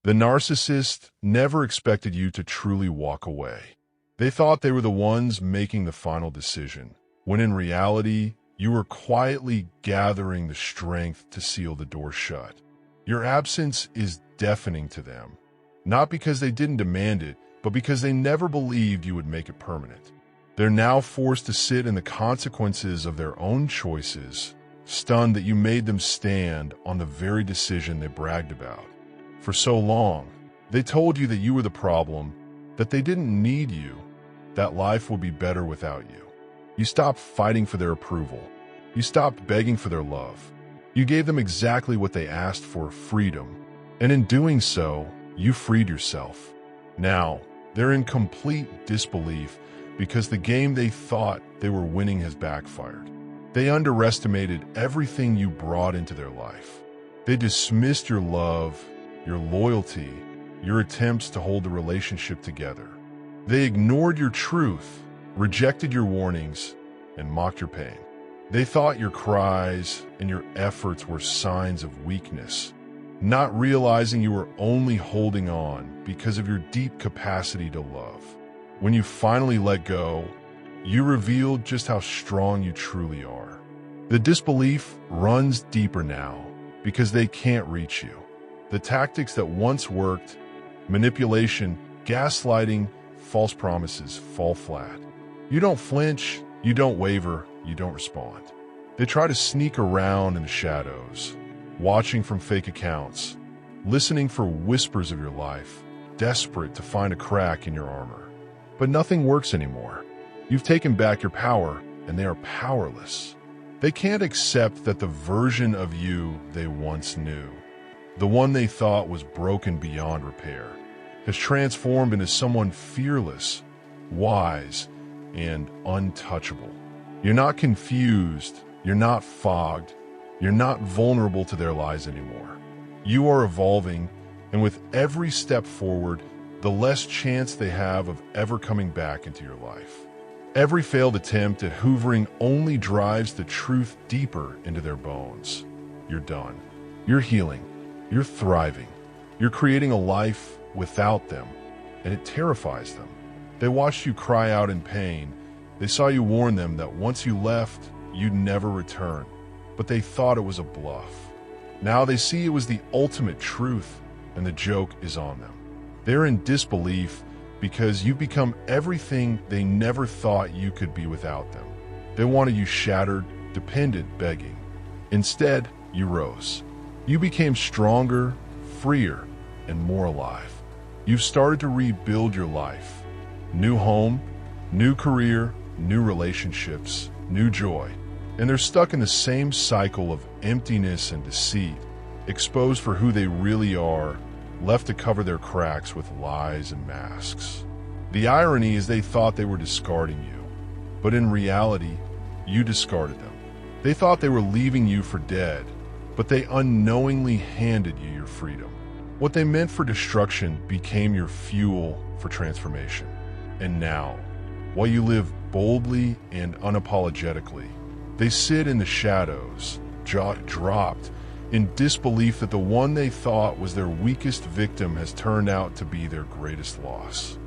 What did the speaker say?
The narcissist never expected you to truly walk away. They thought they were the ones making the final decision, when in reality, you were quietly gathering the strength to seal the door shut. Your absence is deafening to them, not because they didn't demand it, but because they never believed you would make it permanent. They're now forced to sit in the consequences of their own choices, stunned that you made them stand on the very decision they bragged about. For so long, they told you that you were the problem, that they didn't need you, that life would be better without you. You stopped fighting for their approval. You stopped begging for their love. You gave them exactly what they asked for, freedom. And in doing so, you freed yourself. Now, they're in complete disbelief because the game they thought they were winning has backfired. They underestimated everything you brought into their life. They dismissed your love, your loyalty, your attempts to hold the relationship together. They ignored your truth, rejected your warnings, and mocked your pain. They thought your cries and your efforts were signs of weakness, not realizing you were only holding on because of your deep capacity to love. When you finally let go, you revealed just how strong you truly are. The disbelief runs deeper now because they can't reach you. The tactics that once worked, manipulation, gaslighting, false promises, fall flat. You don't flinch, you don't waver, you don't respond. They try to sneak around in the shadows, watching from fake accounts, listening for whispers of your life, desperate to find a crack in your armor. But nothing works anymore. You've taken back your power, and they are powerless. They can't accept that the version of you they once knew, the one they thought was broken beyond repair, has transformed into someone fearless, wise, and untouchable. You're not confused, you're not fogged, you're not vulnerable to their lies anymore. You are evolving, and with every step forward, the less chance they have of ever coming back into your life. Every failed attempt at hoovering only drives the truth deeper into their bones. You're done. You're healing. You're thriving. You're creating a life without them, and it terrifies them. They watched you cry out in pain. They saw you warn them that once you left, you'd never return, but they thought it was a bluff. Now they see it was the ultimate truth, and the joke is on them. They're in disbelief because you've become everything they never thought you could be without them. They wanted you shattered, dependent, begging. Instead, you rose. You became stronger, freer, and more alive. You've started to rebuild your life. New home, new career, new relationships, new joy. And they're stuck in the same cycle of emptiness and deceit, exposed for who they really are, left to cover their cracks with lies and masks. The irony is they thought they were discarding you, but in reality, you discarded them. They thought they were leaving you for dead, but they unknowingly handed you your freedom. What they meant for destruction became your fuel for transformation. And now, while you live boldly and unapologetically, they sit in the shadows, jaw dropped, in disbelief that the one they thought was their weakest victim has turned out to be their greatest loss.